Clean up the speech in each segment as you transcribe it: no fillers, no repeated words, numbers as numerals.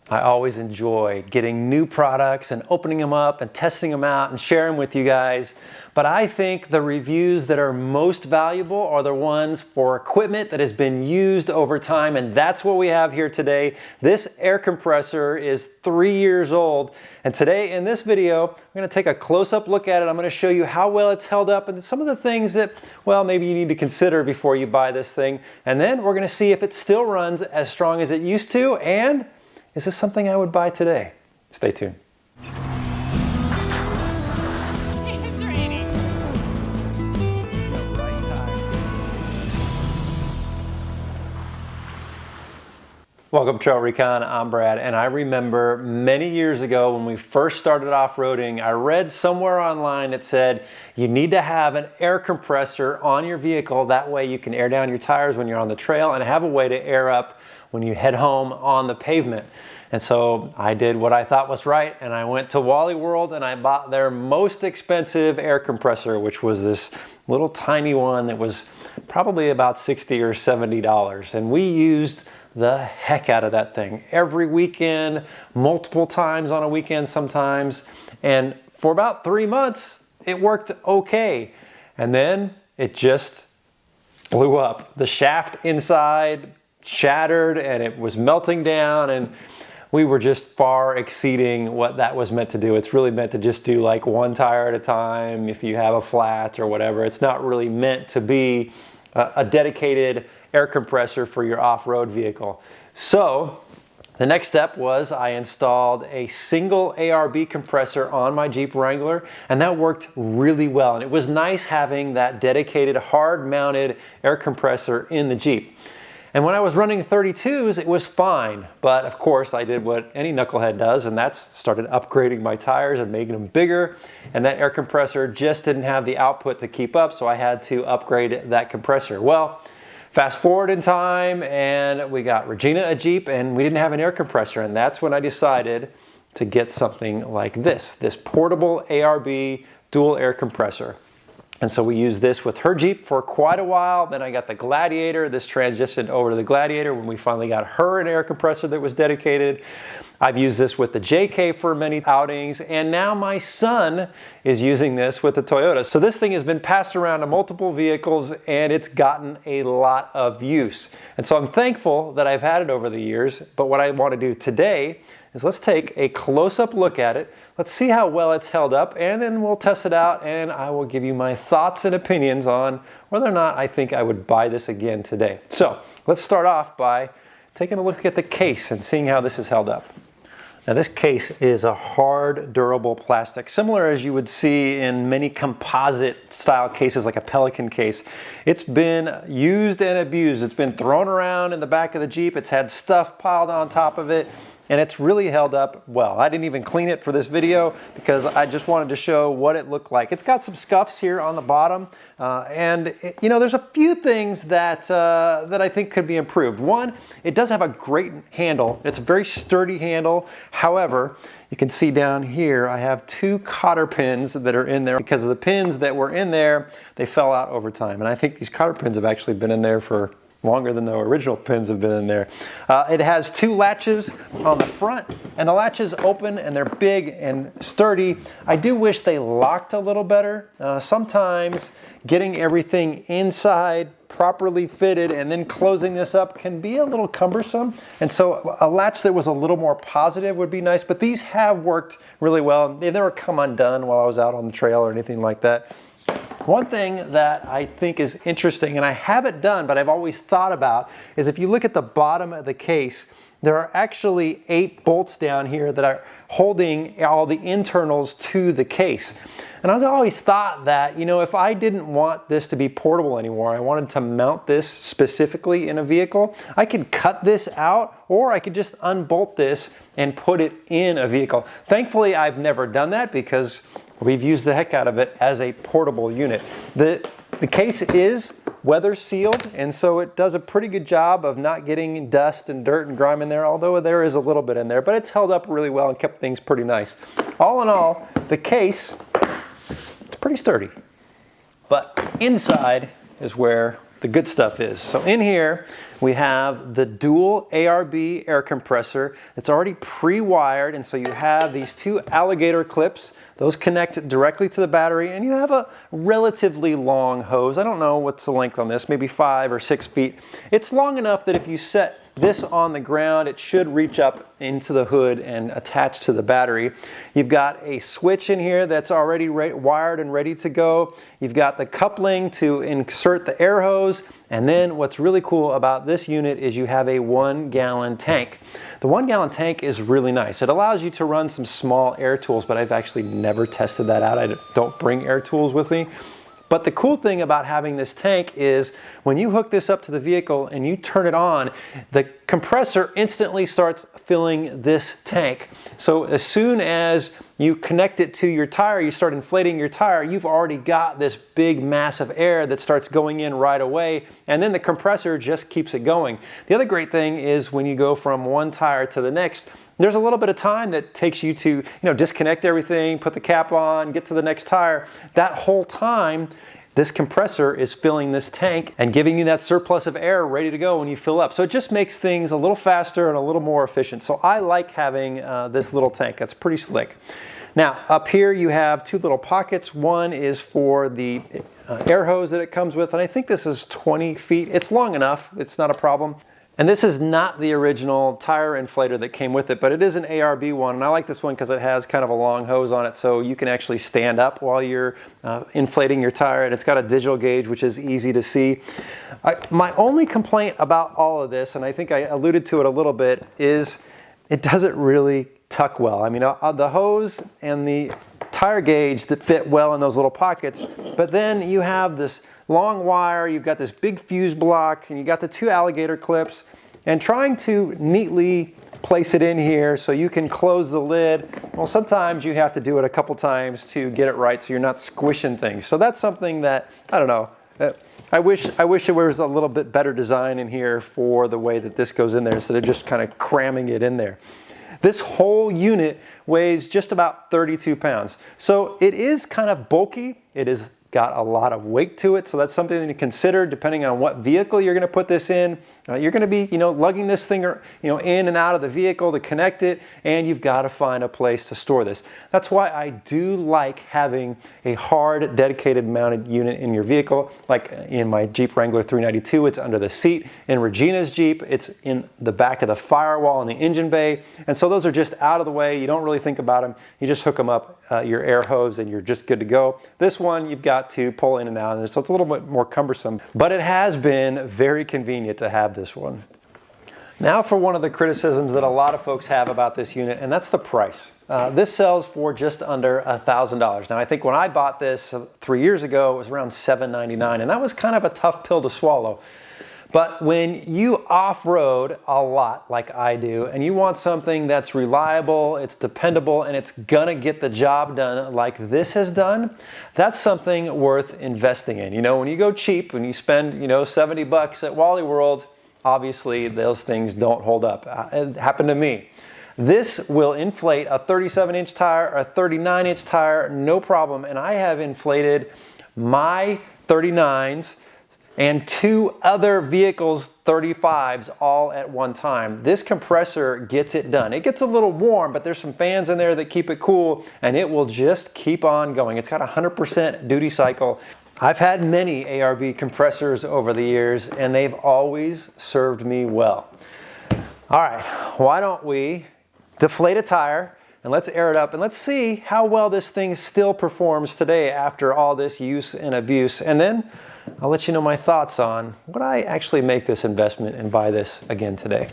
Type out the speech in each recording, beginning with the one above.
I always enjoy getting new products and opening them up and testing them out and sharing them with you guys. But I think the reviews that are most valuable are the ones for equipment that has been used over time, and that's what we have here today. This air compressor is 3 years old, and today in this video, I'm going to take a close-up look at it. I'm going to show you how well it's held up and some of the things that, well, maybe you need to consider before you buy this thing. And then we're going to see if it still runs as strong as it used to, and is this something I would buy today? Stay tuned. It's raining. Welcome to TrailRecon, I'm Brad, and I remember many years ago when we first started off-roading, I read somewhere online that said you need to have an air compressor on your vehicle. That way you can air down your tires when you're on the trail and have a way to air up when you head home on the pavement. And so I did what I thought was right, and I went to Wally World and I bought their most expensive air compressor, which was this little tiny one that was probably about $60 or $70. And we used the heck out of that thing every weekend, multiple times on a weekend sometimes. And for about 3 months, it worked okay. And then it just blew up. The shaft inside shattered and it was melting down, and we were just far exceeding what that was meant to do. It's really meant to just do like one tire at a time if you have a flat or whatever. It's not really meant to be a dedicated air compressor for your off-road vehicle. So the next step was I installed a single ARB compressor on my Jeep Wrangler, and that worked really well. And it was nice having that dedicated hard-mounted air compressor in the Jeep. And when I was running 32s, it was fine. But of course, I did what any knucklehead does, and that's started upgrading my tires and making them bigger. And that air compressor just didn't have the output to keep up, so I had to upgrade that compressor. Well, fast forward in time, and we got Regina a Jeep, and we didn't have an air compressor. And that's when I decided to get something like this Portable ARB dual air compressor. And so we used this with her Jeep for quite a while. Then I got the Gladiator. This transitioned over to the Gladiator when we finally got her an air compressor that was dedicated. I've used this with the JK for many outings, and now my son is using this with the Toyota. So this thing has been passed around to multiple vehicles, and it's gotten a lot of use. And so I'm thankful that I've had it over the years, but what I want to do today is let's take a close-up look at it. Let's see how well it's held up, and then we'll test it out, and I will give you my thoughts and opinions on whether or not I think I would buy this again today. So let's start off by taking a look at the case and seeing how this is held up. Now this case is a hard, durable plastic, similar as you would see in many composite style cases like a Pelican case. It's been used and abused. It's been thrown around in the back of the Jeep. It's had stuff piled on top of it, and it's really held up well. I didn't even clean it for this video because I just wanted to show what it looked like. It's got some scuffs here on the bottom, you know, there's a few things that I think could be improved. One, it does have a great handle. It's a very sturdy handle. However, you can see down here, I have 2 cotter pins that are in there because of the pins that were in there, they fell out over time. And I think these cotter pins have actually been in there for longer than the original pins have been in there. It has 2 latches on the front, and the latches open and they're big and sturdy. I do wish they locked a little better. Sometimes getting everything inside properly fitted and then closing this up can be a little cumbersome. And so a latch that was a little more positive would be nice, but these have worked really well. They never come undone while I was out on the trail or anything like that. One thing that I think is interesting, and I haven't done, but I've always thought about, is if you look at the bottom of the case, there are actually 8 bolts down here that are holding all the internals to the case. And I've always thought that, you know, if I didn't want this to be portable anymore, I wanted to mount this specifically in a vehicle, I could cut this out, or I could just unbolt this and put it in a vehicle. Thankfully, I've never done that because we've used the heck out of it as a portable unit. The case is weather sealed, and so it does a pretty good job of not getting dust and dirt and grime in there, although there is a little bit in there, but it's held up really well and kept things pretty nice. All in all, the case, it's pretty sturdy. But inside is where the good stuff is. So in here, We have the dual ARB air compressor. It's already pre-wired, and so you have these two alligator clips. Those connect directly to the battery, and you have a relatively long hose. I don't know what's the length on this, maybe 5 or 6 feet. It's long enough that if you set this on the ground, it should reach up into the hood and attach to the battery. You've got a switch in here that's already wired and ready to go. You've got the coupling to insert the air hose. And then what's really cool about this unit is you have a 1-gallon tank. The 1-gallon tank is really nice. It allows you to run some small air tools, but I've actually never tested that out. I don't bring air tools with me. But the cool thing about having this tank is when you hook this up to the vehicle and you turn it on, the compressor instantly starts filling this tank. So as soon as you connect it to your tire, you start inflating your tire, you've already got this big mass of air that starts going in right away, and then the compressor just keeps it going. The other great thing is when you go from one tire to the next, there's a little bit of time that takes you to, disconnect everything, put the cap on, get to the next tire. That whole time, this compressor is filling this tank and giving you that surplus of air ready to go when you fill up. So it just makes things a little faster and a little more efficient. So I like having this little tank. That's pretty slick. Now, up here you have two little pockets. One is for the air hose that it comes with, and I think this is 20 feet. It's long enough. It's not a problem. And this is not the original tire inflator that came with it, but it is an ARB one, and I like this one because it has kind of a long hose on it, so you can actually stand up while you're inflating your tire, and it's got a digital gauge, which is easy to see. My only complaint about all of this, and I think I alluded to it a little bit, is it doesn't really tuck well. I mean, the hose and the tire gauge that fit well in those little pockets, but then you have this long wire, you've got this big fuse block, and you got the two alligator clips, and trying to neatly place it in here so you can close the lid, well, sometimes you have to do it a couple times to get it right so you're not squishing things. So that's something that, I don't know, I wish there was a little bit better design in here for the way that this goes in there instead of just kind of cramming it in there. This whole unit weighs just about 32 pounds. So it is kind of bulky. It is got a lot of weight to it, so that's something to consider depending on what vehicle you're going to put this in. You're going to be, lugging this thing, in and out of the vehicle to connect it, and you've got to find a place to store this. That's why I do like having a hard, dedicated mounted unit in your vehicle. Like in my Jeep Wrangler 392, it's under the seat. In Regina's Jeep, it's in the back of the firewall in the engine bay, and so those are just out of the way. You don't really think about them. You just hook them up, your air hose, and you're just good to go. This one, you've got to pull in and out, and so it's a little bit more cumbersome, but it has been very convenient to have this one. Now for one of the criticisms that a lot of folks have about this unit, and that's the price. This sells for just under $1,000. Now I think when I bought this 3 years ago, it was around $799, and that was kind of a tough pill to swallow. But when you off-road a lot like I do, and you want something that's reliable, it's dependable, and it's gonna get the job done like this has done, that's something worth investing in. When you go cheap, when you spend, $70 at Wally World, obviously those things don't hold up. It happened to me. This will inflate a 37-inch tire or a 39-inch tire, no problem. And I have inflated my 39s and two other vehicles' 35s all at one time. This compressor gets it done. It gets a little warm, but there's some fans in there that keep it cool, and it will just keep on going. It's got a 100% duty cycle. I've had many ARB compressors over the years, and they've always served me well. All right, why don't we deflate a tire, and let's air it up, and let's see how well this thing still performs today after all this use and abuse. And then I'll let you know my thoughts on would I actually make this investment and buy this again today.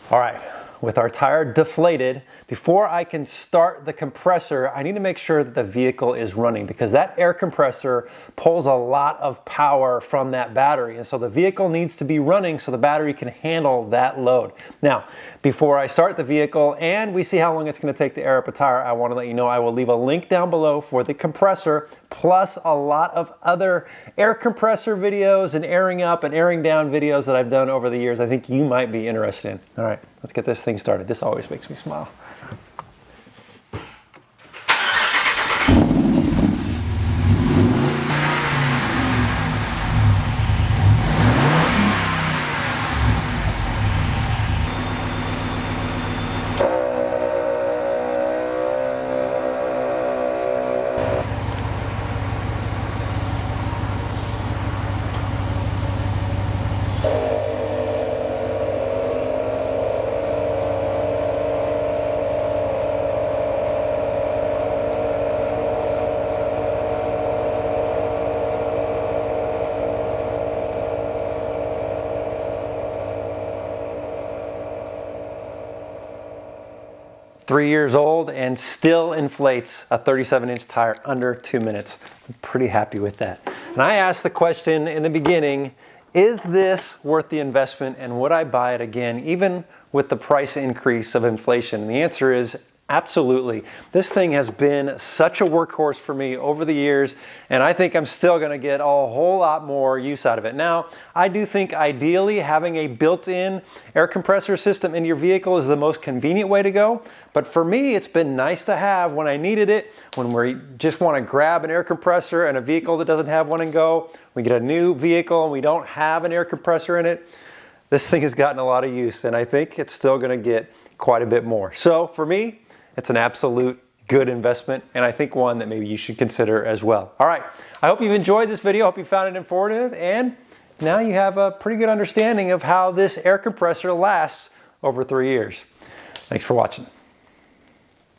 All right, with our tire deflated, before I can start the compressor, I need to make sure that the vehicle is running, because that air compressor pulls a lot of power from that battery. And so the vehicle needs to be running so the battery can handle that load. Now, before I start the vehicle and we see how long it's going to take to air up a tire, I want to let you know I will leave a link down below for the compressor, plus a lot of other air compressor videos and airing up and airing down videos that I've done over the years I think you might be interested in. All right, let's get this thing started. This always makes me smile. Three years old and still inflates a 37-inch tire under 2 minutes. I'm pretty happy with that. And I asked the question in the beginning, is this worth the investment and would I buy it again, even with the price increase of inflation? And the answer is absolutely. This thing has been such a workhorse for me over the years, and I think I'm still going to get a whole lot more use out of it. Now, I do think ideally having a built-in air compressor system in your vehicle is the most convenient way to go. But for me, it's been nice to have when I needed it, when we just want to grab an air compressor and a vehicle that doesn't have one and go. We get a new vehicle and we don't have an air compressor in it. This thing has gotten a lot of use, and I think it's still going to get quite a bit more. So for me, it's an absolute good investment, and I think one that maybe you should consider as well. All right, I hope you've enjoyed this video. I hope you found it informative, and now you have a pretty good understanding of how this air compressor lasts over 3 years. Thanks for watching.